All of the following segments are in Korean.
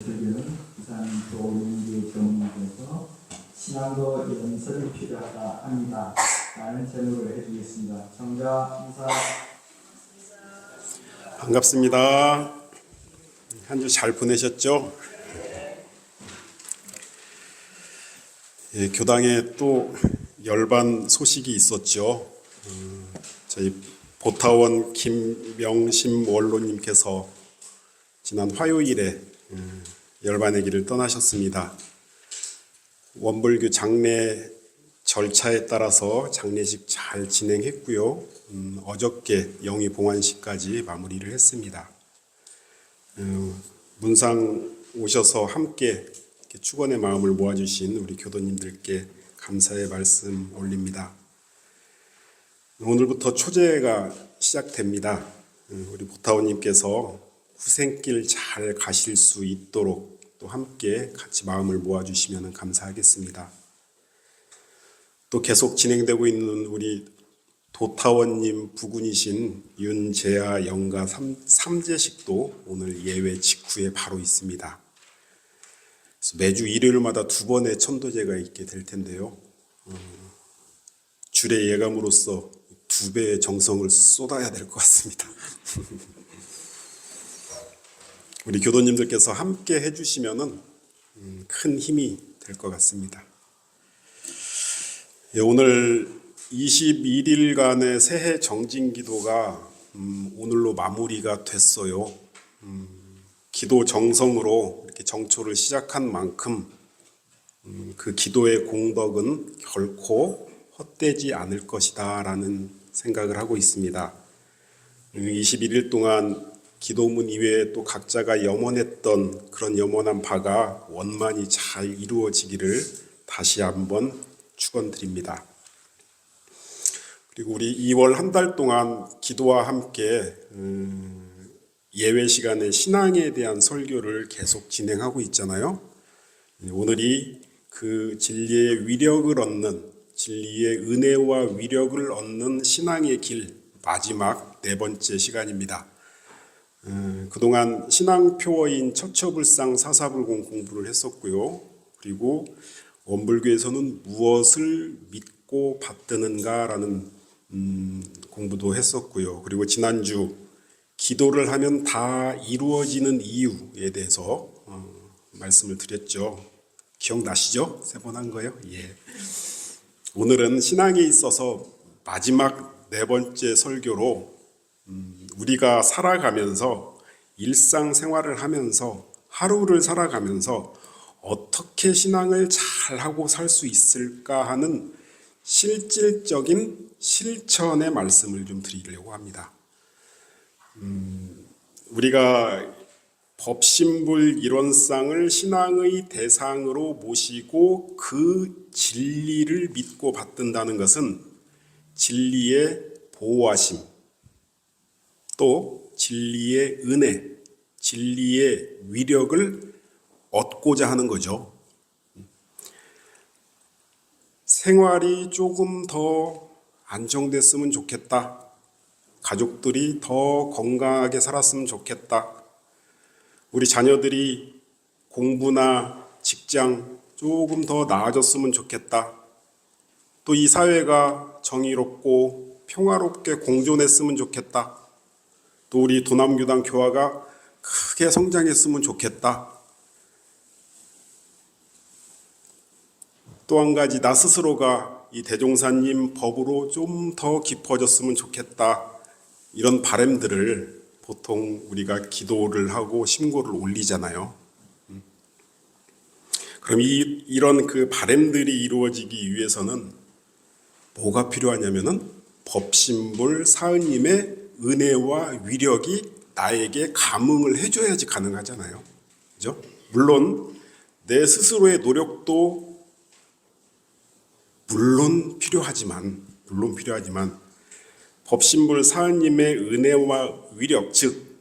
저기는 부산 조민기 전문께서 신앙도 연설이 필요하다 합니다. 라는 제목을 해주겠습니다. 정자 인사. 반갑습니다. 한 주 잘 보내셨죠? 예, 교당에 또 열반 소식이 있었죠. 저희 보타원 김명심 원로님께서 지난 화요일에 열반의 길을 떠나셨습니다. 원불교 장례 절차에 따라서 장례식 잘 진행했고요. 어저께 영위 봉안식까지 마무리를 했습니다. 문상 오셔서 함께 축원의 마음을 모아주신 우리 교도님들께 감사의 말씀 올립니다. 오늘부터 초제가 시작됩니다. 우리 보타원님께서 후생길 잘 가실 수 있도록 또 함께 같이 마음을 모아주시면 감사하겠습니다. 또 계속 진행되고 있는 우리 도타원님 부군이신 윤재아 영가 3제식도 오늘 예외 직후에 바로 있습니다. 그래서 매주 일요일마다 2번의 천도제가 있게 될 텐데요. 주례 예감으로서 2배의 정성을 쏟아야 될 것 같습니다. 우리 교도님들께서 함께 해주시면은 큰 힘이 될 것 같습니다. 예, 오늘 21일간의 새해 정진기도가 오늘로 마무리가 됐어요. 기도 정성으로 이렇게 정초를 시작한 만큼 그 기도의 공덕은 결코 헛되지 않을 것이다 라는 생각을 하고 있습니다. 21일 동안 기도문 이외에 또 각자가 염원했던 그런 염원한 바가 원만히 잘 이루어지기를 다시 한번 축원드립니다. 그리고 우리 2월 한 달 동안 기도와 함께 예외 시간에 신앙에 대한 설교를 계속 진행하고 있잖아요. 오늘이 그 진리의 위력을 얻는, 진리의 은혜와 위력을 얻는 신앙의 길 마지막 4번째 시간입니다. 그동안 신앙표어인 처처불상 사사불공 공부를 했었고요. 그리고 원불교에서는 무엇을 믿고 받드는가라는 공부도 했었고요. 그리고 지난주 기도를 하면 다 이루어지는 이유에 대해서 말씀을 드렸죠. 기억나시죠? 3번 한 거요? 예. 오늘은 신앙에 있어서 마지막 4번째 설교로 우리가 살아가면서 일상생활을 하면서 하루를 살아가면서 어떻게 신앙을 잘하고 살 수 있을까 하는 실질적인 실천의 말씀을 좀 드리려고 합니다. 우리가 법신불 일원상을 신앙의 대상으로 모시고 그 진리를 믿고 받든다는 것은 진리의 보호하심, 또 진리의 은혜, 진리의 위력을 얻고자 하는 거죠. 생활이 조금 더 안정됐으면 좋겠다. 가족들이 더 건강하게 살았으면 좋겠다. 우리 자녀들이 공부나 직장 조금 더 나아졌으면 좋겠다. 또 이 사회가 정의롭고 평화롭게 공존했으면 좋겠다. 또 우리 도남교당 교화가 크게 성장했으면 좋겠다. 또 한 가지 나 스스로가 이 대종사님 법으로 좀 더 깊어졌으면 좋겠다. 이런 바람들을 보통 우리가 기도를 하고 신고를 올리잖아요. 그럼 이런 그 바람들이 이루어지기 위해서는 뭐가 필요하냐면은 법신불 사은님의 은혜와 위력이 나에게 감응을 해줘야지 가능하잖아요. 그죠? 물론 내 스스로의 노력도 물론 필요하지만 법신불 사은님의 은혜와 위력, 즉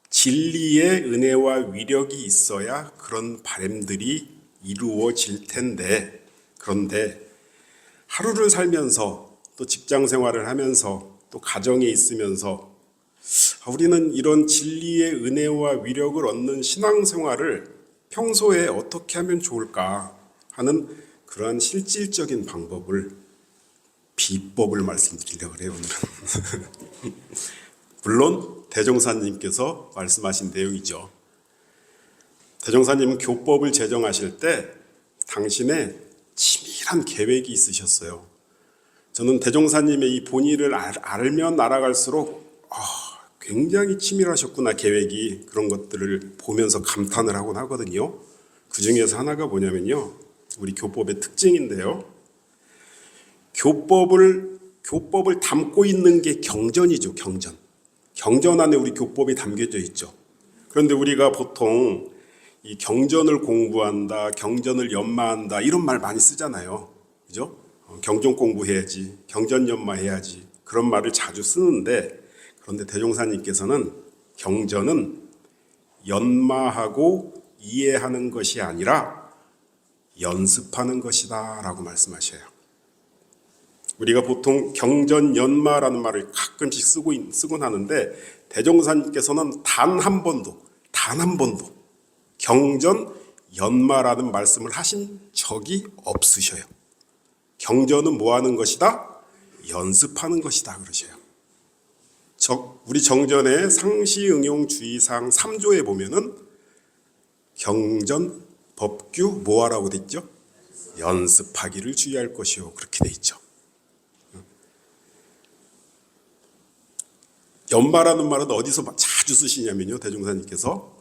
진리의 은혜와 위력이 있어야 그런 바람들이 이루어질 텐데, 그런데 하루를 살면서 또 직장 생활을 하면서 또 가정에 있으면서 우리는 이런 진리의 은혜와 위력을 얻는 신앙생활을 평소에 어떻게 하면 좋을까 하는 그러한 실질적인 방법을, 비법을 말씀드리려고 해요, 오늘은. 물론 대종사님께서 말씀하신 내용이죠. 대종사님은 교법을 제정하실 때 당신의 치밀한 계획이 있으셨어요. 저는 대종사님의 이 본의를 알면 알아갈수록 굉장히 치밀하셨구나, 계획이. 그런 것들을 보면서 감탄을 하곤 하거든요. 그 중에서 하나가 뭐냐면요, 우리 교법의 특징인데요, 교법을 담고 있는 게 경전이죠. 경전 안에 우리 교법이 담겨져 있죠. 그런데 우리가 보통 이 경전을 공부한다, 경전을 연마한다, 이런 말 많이 쓰잖아요. 그죠? 경전 공부해야지, 경전 연마해야지, 그런 말을 자주 쓰는데, 그런데 대종사님께서는 경전은 연마하고 이해하는 것이 아니라 연습하는 것이다 라고 말씀하셔요. 우리가 보통 경전 연마라는 말을 가끔씩 쓰곤 하는데, 대종사님께서는 단 한 번도 경전 연마라는 말씀을 하신 적이 없으셔요. 경전은 뭐 하는 것이다? 연습하는 것이다 그러셔요. 우리 정전의 상시응용주의사항 3조에 보면은 경전, 법규 뭐 하라고 돼 있죠? 연습하기를 주의할 것이요, 그렇게 돼 있죠. 연마라는 말은 어디서 자주 쓰시냐면요, 대종사님께서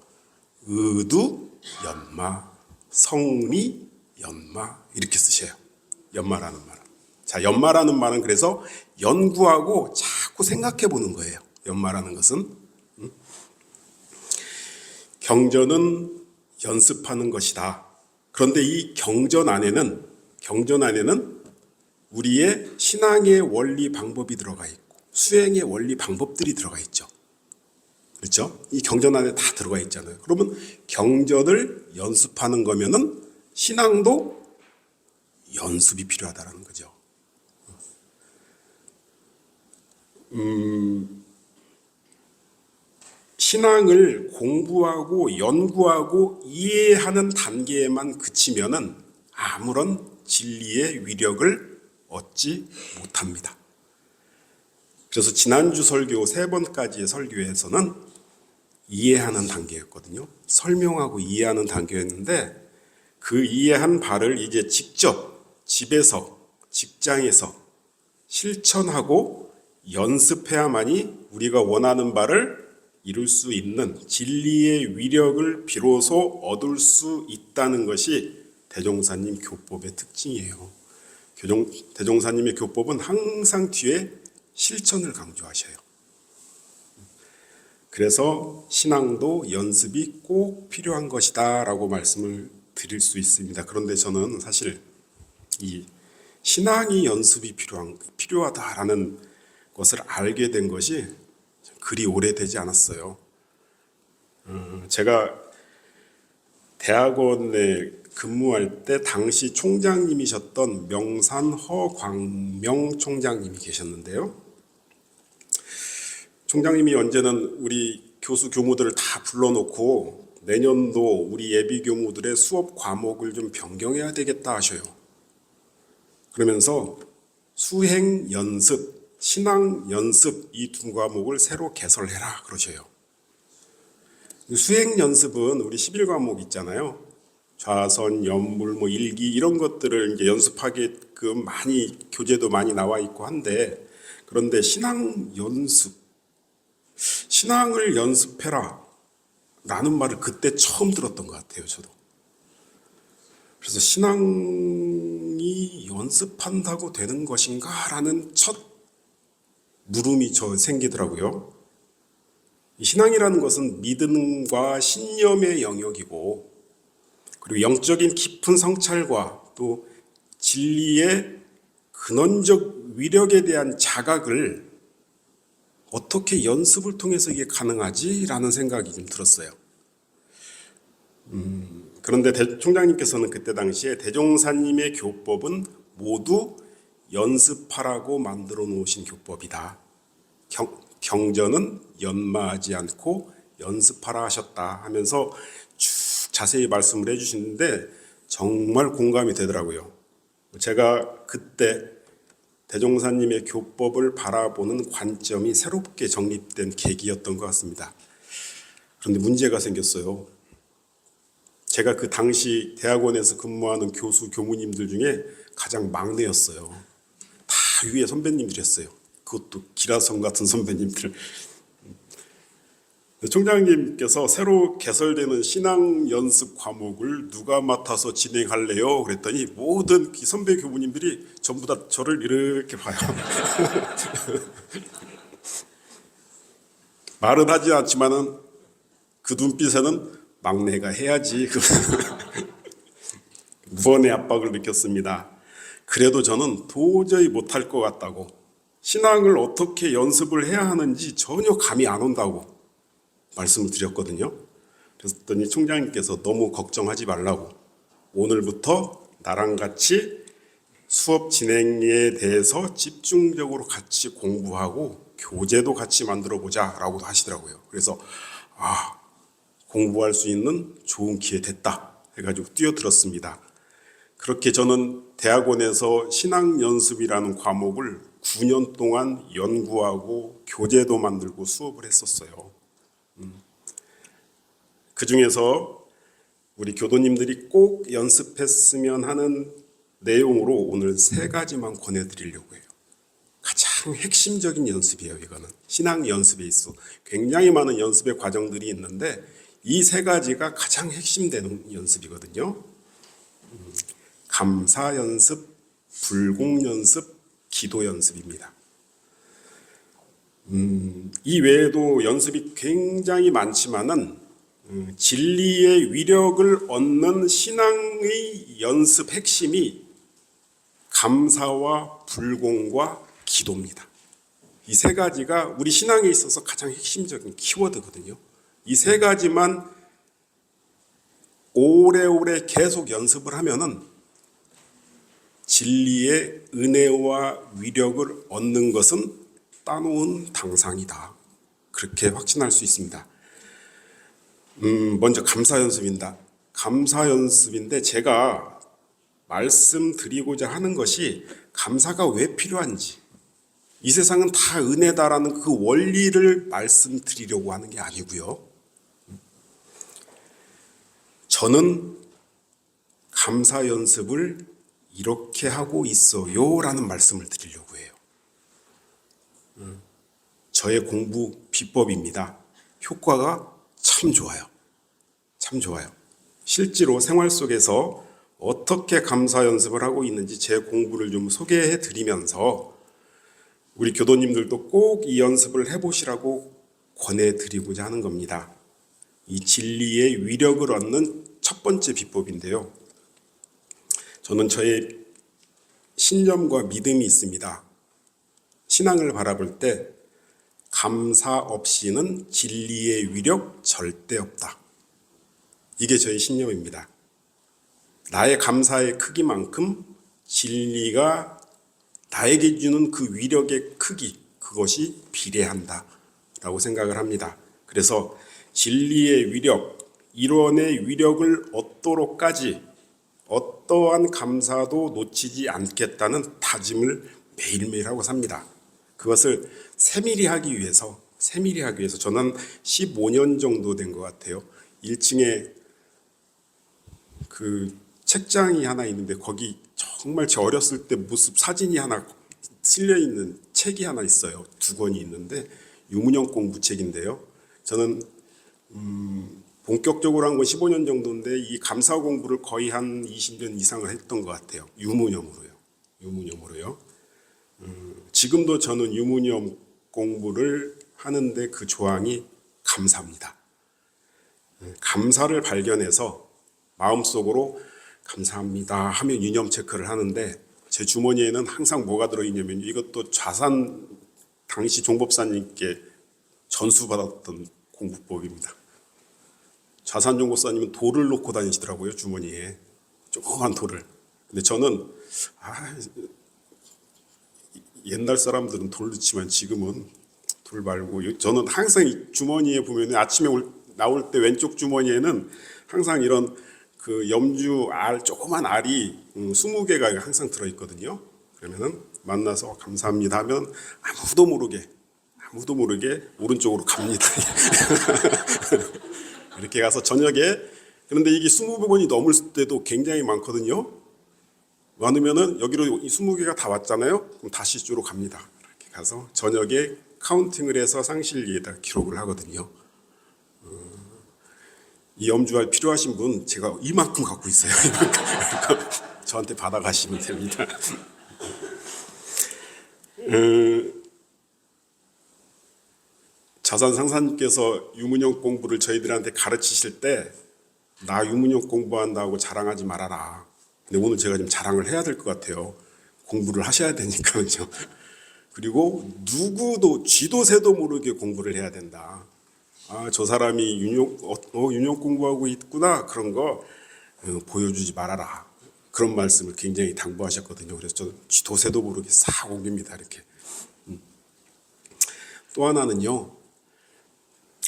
의두 연마, 성리 연마 이렇게 쓰셔요. 연마라는 말은. 자, 연마라는 말은 그래서 연구하고 자꾸 생각해 보는 거예요. 연마라는 것은. 경전은 연습하는 것이다. 그런데 이 경전 안에는 우리의 신앙의 원리 방법이 들어가 있고 수행의 원리 방법들이 들어가 있죠. 그렇죠? 이 경전 안에 다 들어가 있잖아요. 그러면 경전을 연습하는 거면은 신앙도 연습이 필요하다는 거죠. 신앙을 공부하고 연구하고 이해하는 단계에만 그치면은 아무런 진리의 위력을 얻지 못합니다. 그래서 지난주 설교 3번까지의 설교에서는 이해하는 단계였거든요. 설명하고 이해하는 단계였는데, 그 이해한 바를 이제 직접 집에서, 직장에서 실천하고 연습해야만이 우리가 원하는 바를 이룰 수 있는 진리의 위력을 비로소 얻을 수 있다는 것이 대종사님 교법의 특징이에요. 대종사님의 교법은 항상 뒤에 실천을 강조하셔요. 그래서 신앙도 연습이 꼭 필요한 것이다 라고 말씀을 드릴 수 있습니다. 그런데 저는 사실 이 신앙이 연습이 필요하다라는 것을 알게 된 것이 그리 오래되지 않았어요. 제가 대학원에 근무할 때 당시 총장님이셨던 명산 허광명 총장님이 계셨는데요. 총장님이 언제는 우리 교수 교무들을 다 불러놓고 내년도 우리 예비 교무들의 수업 과목을 좀 변경해야 되겠다 하셔요. 그러면서 수행 연습, 신앙 연습 이 두 과목을 새로 개설해라 그러셔요. 수행 연습은 우리 11과목 있잖아요. 좌선, 연물, 일기 이런 것들을 이제 연습하게끔 많이 교재도 많이 나와 있고 한데, 그런데 신앙 연습, 신앙을 연습해라 라는 말을 그때 처음 들었던 것 같아요, 저도. 그래서 신앙이 연습한다고 되는 것인가 라는 첫 물음이 생기더라고요. 신앙이라는 것은 믿음과 신념의 영역이고, 그리고 영적인 깊은 성찰과 또 진리의 근원적 위력에 대한 자각을 어떻게 연습을 통해서 이게 가능하지라는 생각이 좀 들었어요. 그런데 총장님께서는 그때 당시에 대종사님의 교법은 모두 연습하라고 만들어 놓으신 교법이다. 경전은 연마하지 않고 연습하라 하셨다 하면서 쭉 자세히 말씀을 해주시는데 정말 공감이 되더라고요. 제가 그때 대종사님의 교법을 바라보는 관점이 새롭게 정립된 계기였던 것 같습니다. 그런데 문제가 생겼어요. 제가 그 당시 대학원에서 근무하는 교수, 교무님들 중에 가장 막내였어요. 다 위에 선배님들이었어요. 그것도 기라성 같은 선배님들. 총장님께서 새로 개설되는 신앙 연습 과목을 누가 맡아서 진행할래요? 그랬더니 모든 선배 교무님들이 전부 다 저를 이렇게 봐요. 말은 하지 않지만은 그 눈빛에는 막내가 해야지. 무언의 압박을 느꼈습니다. 그래도 저는 도저히 못할 것 같다고, 신앙을 어떻게 연습을 해야 하는지 전혀 감이 안 온다고 말씀을 드렸거든요. 그랬더니 총장님께서 너무 걱정하지 말라고, 오늘부터 나랑 같이 수업 진행에 대해서 집중적으로 같이 공부하고 교재도 같이 만들어 보자라고 하시더라고요. 그래서 공부할 수 있는 좋은 기회 됐다 해가지고 뛰어들었습니다. 그렇게 저는 대학원에서 신앙연습이라는 과목을 9년 동안 연구하고 교재도 만들고 수업을 했었어요. 그 중에서 우리 교도님들이 꼭 연습했으면 하는 내용으로 오늘 3가지만 권해드리려고 해요. 가장 핵심적인 연습이에요. 이거는 신앙 연습에 있어 굉장히 많은 연습의 과정들이 있는데 이 3가지가 가장 핵심되는 연습이거든요. 감사 연습, 불공 연습, 기도 연습입니다. 이 외에도 연습이 굉장히 많지만은 진리의 위력을 얻는 신앙의 연습 핵심이 감사와 불공과 기도입니다. 이 3가지가 우리 신앙에 있어서 가장 핵심적인 키워드거든요. 이 3가지만 오래오래 계속 연습을 하면은 진리의 은혜와 위력을 얻는 것은 따놓은 당상이다. 그렇게 확신할 수 있습니다. 먼저 감사 연습입니다. 감사 연습인데 제가 말씀드리고자 하는 것이 감사가 왜 필요한지, 이 세상은 다 은혜다라는 그 원리를 말씀드리려고 하는 게 아니고요. 저는 감사 연습을 이렇게 하고 있어요 라는 말씀을 드리려고 해요. 저의 공부 비법입니다. 효과가 참 좋아요. 참 좋아요. 실제로 생활 속에서 어떻게 감사 연습을 하고 있는지 제 공부를 좀 소개해 드리면서 우리 교도님들도 꼭 이 연습을 해보시라고 권해드리고자 하는 겁니다. 이 진리의 위력을 얻는 첫 번째 비법인데요. 저는 저의 신념과 믿음이 있습니다. 신앙을 바라볼 때 감사 없이는 진리의 위력 절대 없다. 이게 저의 신념입니다. 나의 감사의 크기만큼 진리가 나에게 주는 그 위력의 크기, 그것이 비례한다 라고 생각을 합니다. 그래서 진리의 위력, 일원의 위력을 얻도록까지 어떠한 감사도 놓치지 않겠다는 다짐을 매일매일 하고 삽니다. 그것을 세밀히 하기 위해서 저는 15년 정도 된 것 같아요. 1층에 그 책장이 하나 있는데 거기 정말 제 어렸을 때 모습 사진이 하나 실려 있는 책이 하나 있어요. 2권이 있는데 유문영 공부책인데요. 저는 본격적으로 한 건 15년 정도인데 이 감사 공부를 거의 한 20년 이상을 했던 것 같아요. 유무념으로요. 지금도 저는 유무념 공부를 하는데 그 조항이 감사입니다. 감사를 발견해서 마음속으로 감사합니다 하면 유념 체크를 하는데 제 주머니에는 항상 뭐가 들어있냐면 이것도 좌산 당시 종법사님께 전수받았던 공부법입니다. 좌산 종법사님은 돌을 놓고 다니시더라고요. 주머니에 조그만 돌을. 근데 저는 옛날 사람들은 돌 넣지만 지금은 둘 말고 저는 항상 이 주머니에 보면 아침에 나올 때 왼쪽 주머니에는 항상 이런 그 염주 조그만 알이 20개가 항상 들어있거든요. 그러면은 만나서 감사합니다 하면 아무도 모르게 오른쪽으로 갑니다. 이렇게 가서 저녁에 그런데 이게 20번이 넘을 때도 굉장히 많거든요. 많으면은 여기로 20개가 다 왔잖아요. 그럼 다시 이쪽으로 갑니다. 이렇게 가서 저녁에 카운팅을 해서 상실리에다 기록을 하거든요. 이 염주알 필요하신 분 제가 이만큼 갖고 있어요. 저한테 받아가시면 됩니다. 자산 상사님께서 유문형 공부를 저희들한테 가르치실 때 나 유문형 공부한다고 자랑하지 말아라. 근데 오늘 제가 좀 자랑을 해야 될 것 같아요. 공부를 하셔야 되니까요. 그리고 누구도 쥐도 새도 모르게 공부를 해야 된다. 저 사람이 윤용 공부하고 있구나. 그런 거 보여주지 말아라. 그런 말씀을 굉장히 당부하셨거든요. 그래서 저는 쥐도 새도 모르게 싹 옮깁니다. 이렇게. 또 하나는요.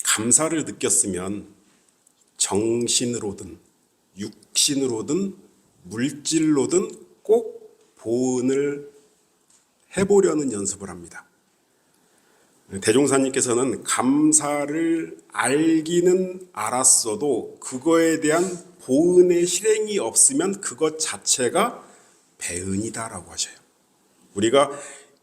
감사를 느꼈으면 정신으로든 육신으로든 물질로든 꼭 보은을 해보려는 연습을 합니다. 대종사님께서는 감사를 알기는 알았어도 그거에 대한 보은의 실행이 없으면 그것 자체가 배은이다라고 하셔요. 우리가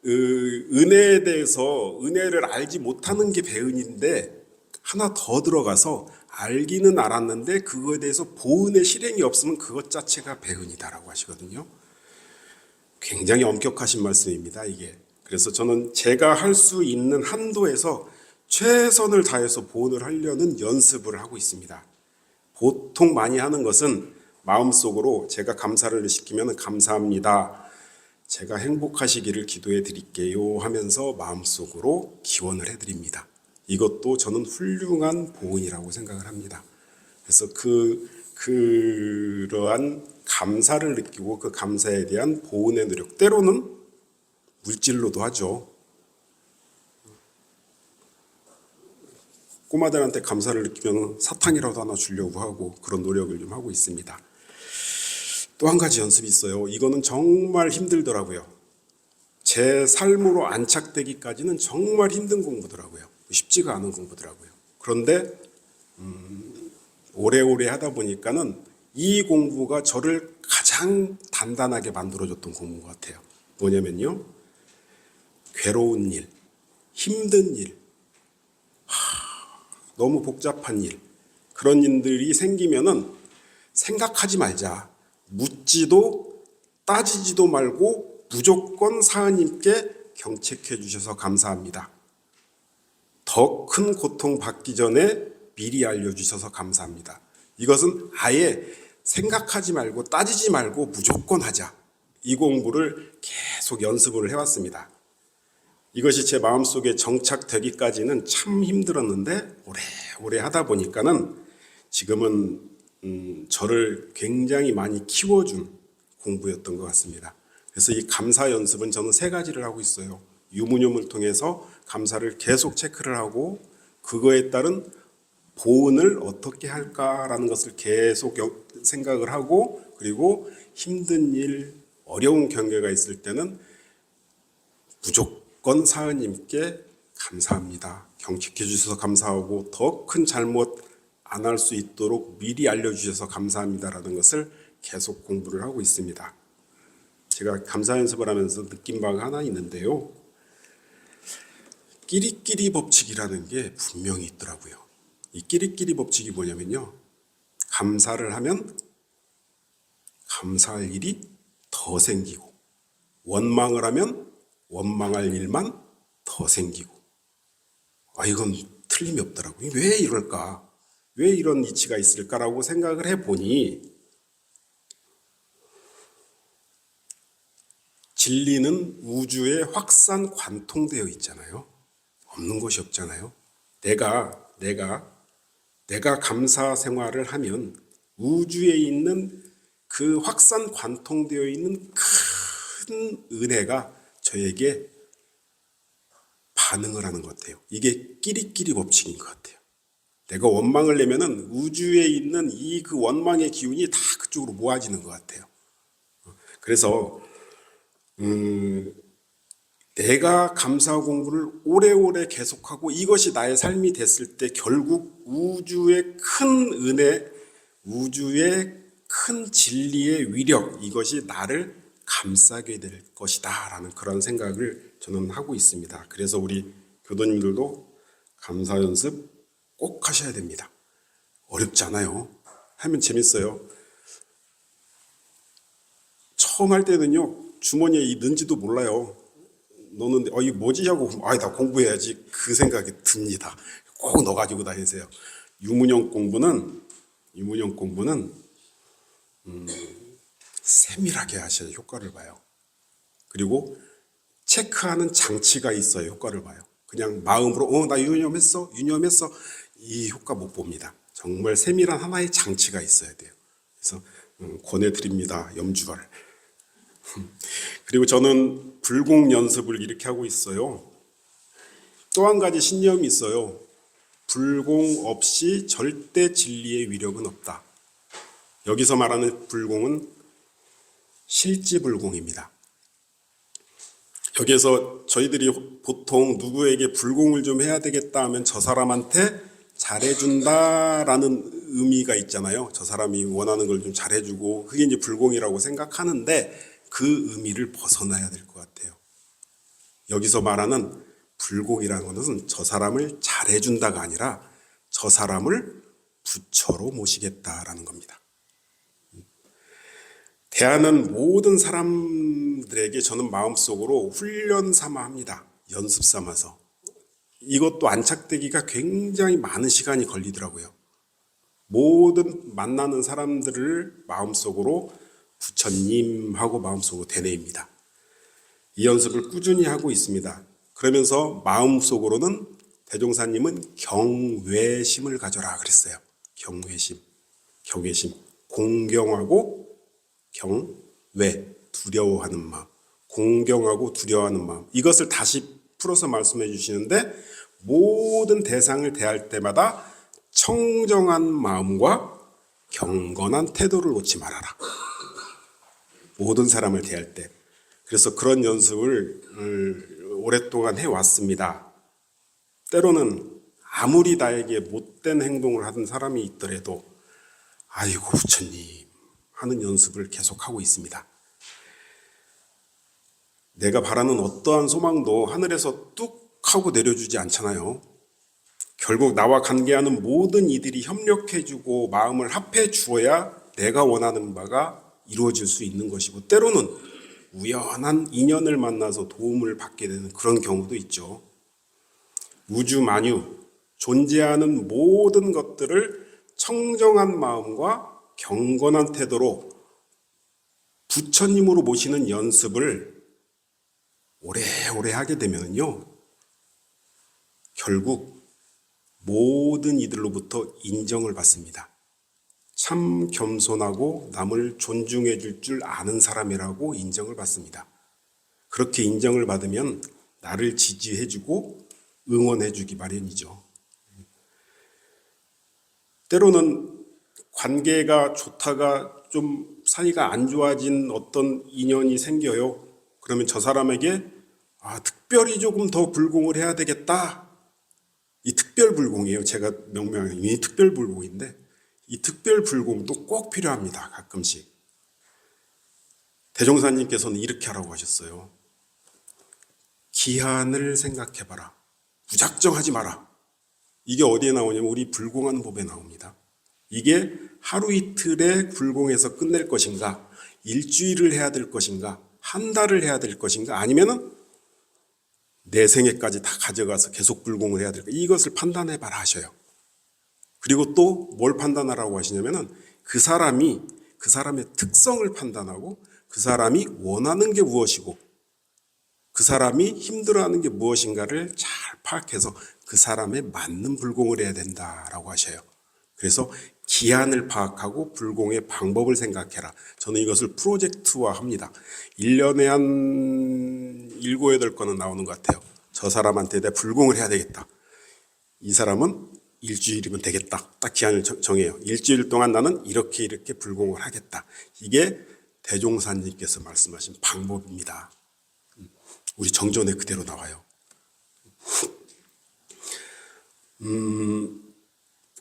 은혜에 대해서 은혜를 알지 못하는 게 배은인데 하나 더 들어가서 알기는 알았는데 그거에 대해서 보은의 실행이 없으면 그것 자체가 배은이다라고 하시거든요. 굉장히 엄격하신 말씀입니다, 이게. 그래서 저는 제가 할 수 있는 한도에서 최선을 다해서 보은을 하려는 연습을 하고 있습니다. 보통 많이 하는 것은 마음속으로 제가 감사를 시키면 감사합니다. 제가 행복하시기를 기도해 드릴게요 하면서 마음속으로 기원을 해 드립니다. 이것도 저는 훌륭한 보은이라고 생각을 합니다. 그래서 그러한 감사를 느끼고 그 감사에 대한 보은의 노력, 때로는 물질로도 하죠. 꼬마들한테 감사를 느끼면 사탕이라도 하나 주려고 하고 그런 노력을 좀 하고 있습니다. 또 한 가지 연습이 있어요. 이거는 정말 힘들더라고요. 제 삶으로 안착되기까지는 정말 힘든 공부더라고요. 쉽지가 않은 공부더라고요. 그런데 오래오래 하다 보니까는 이 공부가 저를 가장 단단하게 만들어줬던 공부인 것 같아요. 뭐냐면요. 괴로운 일, 힘든 일, 너무 복잡한 일, 그런 일들이 생기면은 생각하지 말자. 묻지도 따지지도 말고 무조건 사하님께 경책해 주셔서 감사합니다. 더 큰 고통 받기 전에 미리 알려주셔서 감사합니다. 이것은 아예 생각하지 말고 따지지 말고 무조건 하자. 이 공부를 계속 연습을 해왔습니다. 이것이 제 마음속에 정착되기까지는 참 힘들었는데 오래 하다 보니까는 지금은 저를 굉장히 많이 키워준 공부였던 것 같습니다. 그래서 이 감사 연습은 저는 3가지를 하고 있어요. 유문념을 통해서 감사를 계속 체크를 하고 그거에 따른 보은을 어떻게 할까라는 것을 계속 생각을 하고 그리고 힘든 일, 어려운 경계가 있을 때는 무조건 사하님께 감사합니다. 경책해 주셔서 감사하고 더 큰 잘못 안 할 수 있도록 미리 알려주셔서 감사합니다라는 것을 계속 공부를 하고 있습니다. 제가 감사 연습을 하면서 느낀 바가 하나 있는데요. 끼리끼리 법칙이라는 게 분명히 있더라고요. 이 끼리끼리 법칙이 뭐냐면요. 감사를 하면 감사할 일이 더 생기고 원망을 하면 원망할 일만 더 생기고 이건 틀림이 없더라고요. 왜 이럴까? 왜 이런 이치가 있을까라고 생각을 해보니 진리는 우주에 확산 관통되어 있잖아요. 없는 것이 없잖아요. 내가 감사 생활을 하면 우주에 있는 그 확산 관통되어 있는 큰 은혜가 저에게 반응을 하는 것 같아요. 이게 끼리끼리 법칙인 것 같아요. 내가 원망을 내면은 우주에 있는 이 그 원망의 기운이 다 그쪽으로 모아지는 것 같아요. 그래서 내가 감사 공부를 오래오래 계속하고 이것이 나의 삶이 됐을 때 결국 우주의 큰 은혜, 우주의 큰 진리의 위력, 이것이 나를 감싸게 될 것이다 라는 그런 생각을 저는 하고 있습니다. 그래서 우리 교도님들도 감사 연습 꼭 하셔야 됩니다. 어렵지 않아요. 하면 재밌어요. 처음 할 때는요, 주머니에 있는지도 몰라요. 넣는데 이게 뭐지 하고 나 공부해야지 그 생각이 듭니다. 꼭 넣어가지고 다니세요. 유문형 공부는 세밀하게 하셔야 효과를 봐요. 그리고 체크하는 장치가 있어야 효과를 봐요. 그냥 마음으로 나 유념했어 이 효과 못 봅니다. 정말 세밀한 하나의 장치가 있어야 돼요. 그래서 권해드립니다. 염주를. 그리고 저는 불공 연습을 이렇게 하고 있어요. 또 한 가지 신념이 있어요. 불공 없이 절대 진리의 위력은 없다. 여기서 말하는 불공은 실지불공입니다. 여기에서 저희들이 보통 누구에게 불공을 좀 해야 되겠다 하면 저 사람한테 잘해준다라는 의미가 있잖아요. 저 사람이 원하는 걸 좀 잘해주고 그게 이제 불공이라고 생각하는데 그 의미를 벗어나야 될 것 같아요. 여기서 말하는 불공이라는 것은 저 사람을 잘해준다가 아니라 저 사람을 부처로 모시겠다라는 겁니다. 대하는 모든 사람들에게 저는 마음속으로 훈련 삼아 합니다. 연습 삼아서. 이것도 안착되기가 굉장히 많은 시간이 걸리더라고요. 모든 만나는 사람들을 마음속으로 부처님 하고 마음속으로 되뇌입니다. 이 연습을 꾸준히 하고 있습니다. 그러면서 마음속으로는 대종사님은 경외심을 가져라 그랬어요. 경외심. 공경하고 경외, 두려워하는 마음. 공경하고 두려워하는 마음. 이것을 다시 풀어서 말씀해 주시는데 모든 대상을 대할 때마다 청정한 마음과 경건한 태도를 놓지 말아라. 모든 사람을 대할 때. 그래서 그런 연습을 오랫동안 해왔습니다. 때로는 아무리 나에게 못된 행동을 하던 사람이 있더라도 아이고 부처님 하는 연습을 계속하고 있습니다. 내가 바라는 어떠한 소망도 하늘에서 뚝 하고 내려주지 않잖아요. 결국 나와 관계하는 모든 이들이 협력해주고 마음을 합해 주어야 내가 원하는 바가 이루어질 수 있는 것이고 때로는 우연한 인연을 만나서 도움을 받게 되는 그런 경우도 있죠. 우주 만유, 존재하는 모든 것들을 청정한 마음과 경건한 태도로 부처님으로 모시는 연습을 오래오래 하게 되면요, 결국 모든 이들로부터 인정을 받습니다. 참 겸손하고 남을 존중해 줄 줄 아는 사람이라고 인정을 받습니다. 그렇게 인정을 받으면 나를 지지해 주고 응원해 주기 마련이죠. 때로는 관계가 좋다가 좀 사이가 안 좋아진 어떤 인연이 생겨요. 그러면 저 사람에게 특별히 조금 더 불공을 해야 되겠다. 이 특별 불공이에요. 제가 명명한 이 특별 불공인데 이 특별 불공도 꼭 필요합니다. 가끔씩. 대종사님께서는 이렇게 하라고 하셨어요. 기한을 생각해봐라. 무작정 하지 마라. 이게 어디에 나오냐면 우리 불공하는 법에 나옵니다. 이게 하루 이틀에 불공해서 끝낼 것인가, 일주일을 해야 될 것인가, 한 달을 해야 될 것인가, 아니면은 내 생애까지 다 가져가서 계속 불공을 해야 될까, 이것을 판단해봐라 하셔요. 그리고 또 뭘 판단하라고 하시냐면은 그 사람의 특성을 판단하고 그 사람이 원하는 게 무엇이고 그 사람이 힘들어하는 게 무엇인가를 잘 파악해서 그 사람에 맞는 불공을 해야 된다라고 하셔요. 그래서 기한을 파악하고 불공의 방법을 생각해라. 저는 이것을 프로젝트화합니다. 1년에 한 7, 8건은 나오는 것 같아요. 저 사람한테 내가 불공을 해야 되겠다. 이 사람은 일주일이면 되겠다. 딱 기한을 정해요. 일주일 동안 나는 이렇게 불공을 하겠다. 이게 대종사님께서 말씀하신 방법입니다. 우리 정전에 그대로 나와요.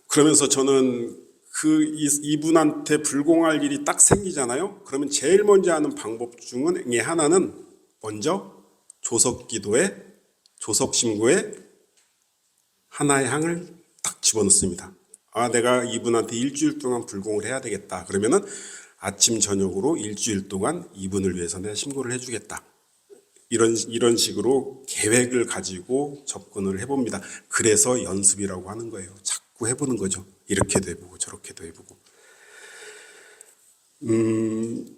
그러면서 저는 이분한테 불공할 일이 딱 생기잖아요. 그러면 제일 먼저 하는 방법 중에 하나는 먼저 조석신고에 하나의 항을 딱 집어넣습니다. 내가 이분한테 일주일 동안 불공을 해야 되겠다. 그러면은 아침 저녁으로 일주일 동안 이분을 위해서 내가 신고를 해주겠다. 이런 식으로 계획을 가지고 접근을 해봅니다. 그래서 연습이라고 하는 거예요. 자꾸 해보는 거죠. 이렇게도 해보고 저렇게도 해보고.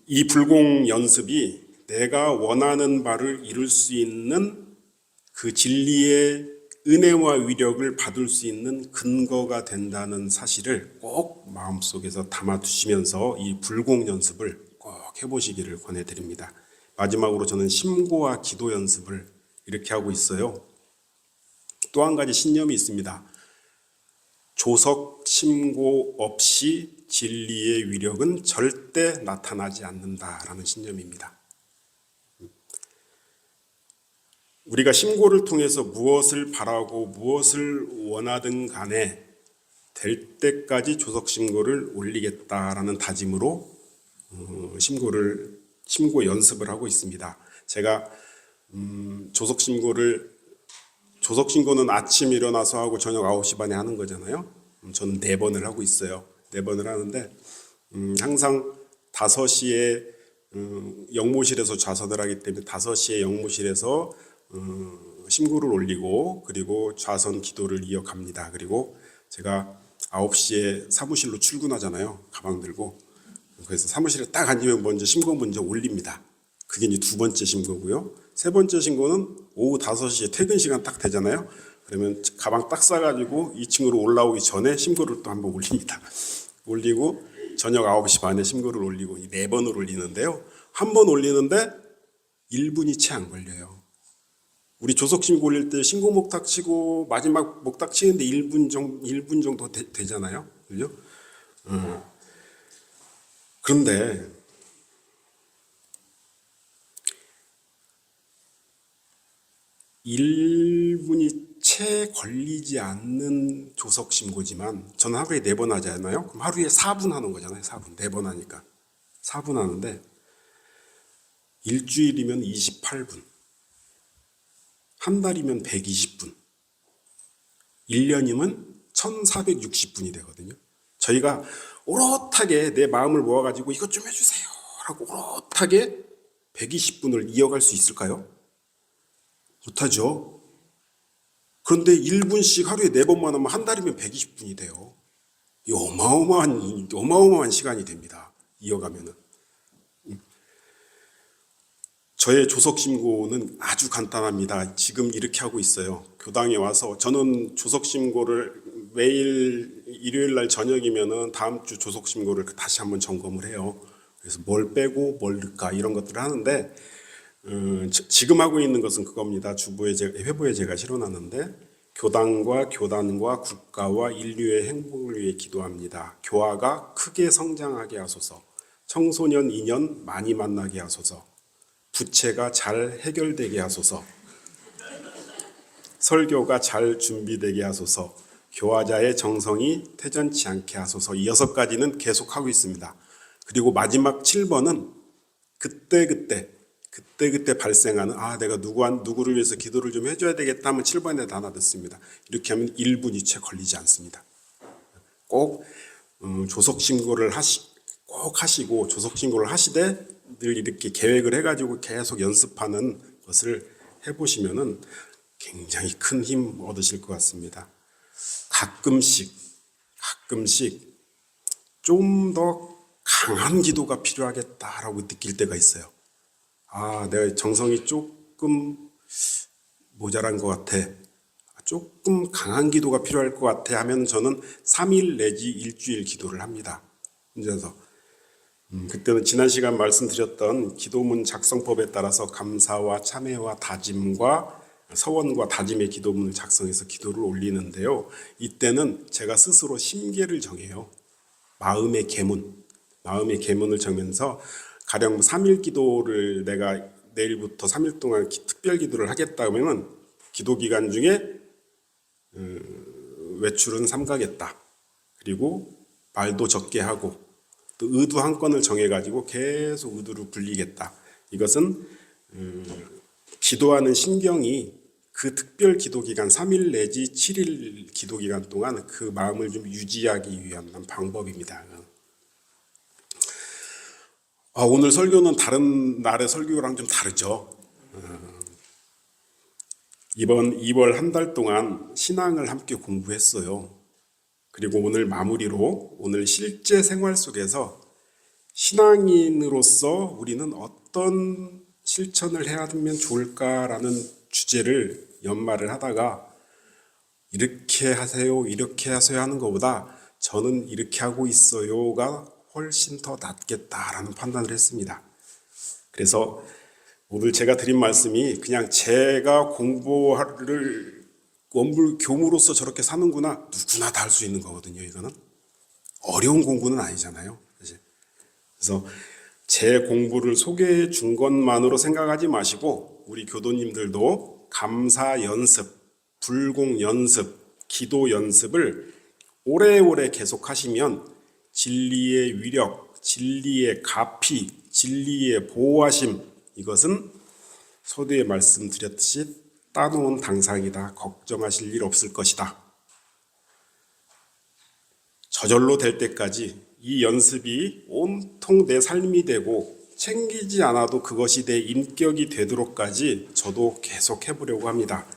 이 불공 연습이 내가 원하는 바를 이룰 수 있는 그 진리의 은혜와 위력을 받을 수 있는 근거가 된다는 사실을 꼭 마음속에서 담아두시면서 이 불공 연습을 꼭 해보시기를 권해드립니다. 마지막으로 저는 심고와 기도 연습을 이렇게 하고 있어요. 또 한 가지 신념이 있습니다. 조석 심고 없이 진리의 위력은 절대 나타나지 않는다라는 신념입니다. 우리가 심고를 통해서 무엇을 바라고 무엇을 원하든 간에 될 때까지 조석심고를 올리겠다라는 다짐으로 심고 연습을 하고 있습니다. 제가 조석신고는 아침 일어나서 하고 저녁 9시 반에 하는 거잖아요. 저는 4번을 하고 있어요. 4번을 하는데 항상 5시에 영모실에서 좌선을 하기 때문에 5시에 영모실에서 심고를 올리고 그리고 좌선 기도를 이어갑니다. 그리고 제가 9시에 사무실로 출근하잖아요. 가방 들고. 그래서 사무실에 딱 앉으면 먼저 심고 먼저 올립니다. 그게 이제 2번째 심고고요. 3번째 심고는 오후 5시에 퇴근 시간 딱 되잖아요. 그러면 가방 딱 싸가지고 2층으로 올라오기 전에 심고를 또 한번 올립니다. 올리고 저녁 9시 반에 심고를 올리고 4번을 올리는데요. 한 번 올리는데 1분이 채 안 걸려요. 우리 조석심고 올릴 때 신고 목탁 치고 마지막 목탁 치는데 1분 정도 되잖아요. 그죠? 그런데 (1분이) 채 걸리지 않는 조석신고지만 저는 하루에 4번 하잖아요. 그럼 하루에 4분 하는 거잖아요. 4분. 4번 하니까 4분 하는데 일주일이면 28분, 한 달이면 120분, 1년이면 1460분이 되거든요. 저희가 오롯하게 내 마음을 모아가지고 이것 좀 해주세요 라고 오롯하게 120분을 이어갈 수 있을까요? 못하죠. 그런데 1분씩 하루에 4번만 하면 한 달이면 120분이 돼요. 이 어마어마한 시간이 됩니다. 이어가면은. 저의 조석신고는 아주 간단합니다. 지금 이렇게 하고 있어요. 교당에 와서 저는 조석신고를 매일 일요일 날 저녁이면은 다음 주 조석신고를 다시 한번 점검을 해요. 그래서 뭘 빼고 뭘 넣을까 이런 것들을 하는데 지금 하고 있는 것은 그겁니다. 회부에 제가 실어놨는데 교단과 국가와 인류의 행복을 위해 기도합니다. 교화가 크게 성장하게 하소서. 청소년 인연 많이 만나게 하소서. 부채가 잘 해결되게 하소서. 설교가 잘 준비되게 하소서. 교화자의 정성이 퇴전치 않게 하소서. 이 6가지는 계속하고 있습니다. 그리고 마지막 7번은 그때 발생하는 내가 누구를 위해서 기도를 좀 해줘야 되겠다 하면 7번에 하나 넣습니다. 이렇게 하면 1분이 채 걸리지 않습니다. 꼭 조석신고를 꼭 하시고 조석신고를 하시되 늘 이렇게 계획을 해가지고 계속 연습하는 것을 해보시면은 굉장히 큰 힘 얻으실 것 같습니다. 가끔씩 좀 더 강한 기도가 필요하겠다라고 느낄 때가 있어요. 내가 정성이 조금 모자란 것 같아. 조금 강한 기도가 필요할 것 같아 하면 저는 3일 내지 일주일 기도를 합니다. 혼자서. 그때는 지난 시간 말씀드렸던 기도문 작성법에 따라서 감사와 참회와 다짐과 서원과 다짐의 기도문을 작성해서 기도를 올리는데요. 이때는 제가 스스로 심계를 정해요. 마음의 계문을 정면서 가령 3일 기도를 내가 내일부터 3일 동안 특별 기도를 하겠다 하면은 기도 기간 중에 외출은 삼가겠다. 그리고 말도 적게 하고 또 의두 한 건을 정해가지고 계속 의두를 굴리겠다. 이것은 기도하는 신경이 그 특별 기도 기간 3일 내지 7일 기도 기간 동안 그 마음을 좀 유지하기 위한 방법입니다. 오늘 설교는 다른 날의 설교랑 좀 다르죠. 이번 2월 한 달 동안 신앙을 함께 공부했어요. 그리고 오늘 마무리로 오늘 실제 생활 속에서 신앙인으로서 우리는 어떤 실천을 해야 하면 좋을까라는 주제를 연말을 하다가 이렇게 하세요, 이렇게 하세요 하는 것보다 저는 이렇게 하고 있어요가 훨씬 더 낫겠다라는 판단을 했습니다. 그래서 오늘 제가 드린 말씀이 그냥 제가 공부를 원불 교무로서 저렇게 사는구나, 누구나 다 할 수 있는 거거든요. 이거는 어려운 공부는 아니잖아요. 그래서 제 공부를 소개해 준 것만으로 생각하지 마시고 우리 교도님들도 감사 연습, 불공 연습, 기도 연습을 오래오래 계속하시면 진리의 위력, 진리의 가피, 진리의 보호하심, 이것은 서두에 말씀드렸듯이 따놓은 당상이다. 걱정하실 일 없을 것이다. 저절로 될 때까지 이 연습이 온통 내 삶이 되고 챙기지 않아도 그것이 내 인격이 되도록까지 저도 계속 해보려고 합니다.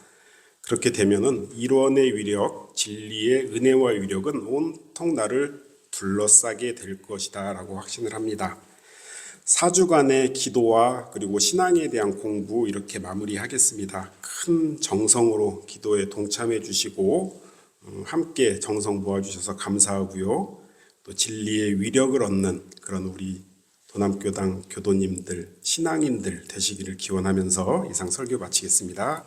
그렇게 되면은 일원의 위력, 진리의 은혜와 위력은 온통 나를 둘러싸게 될 것이다 라고 확신을 합니다. 4주간의 기도와 그리고 신앙에 대한 공부 이렇게 마무리하겠습니다. 큰 정성으로 기도에 동참해 주시고 함께 정성 모아주셔서 감사하고요. 또 진리의 위력을 얻는 그런 우리 도남교당 교도님들, 신앙인들 되시기를 기원하면서 이상 설교 마치겠습니다.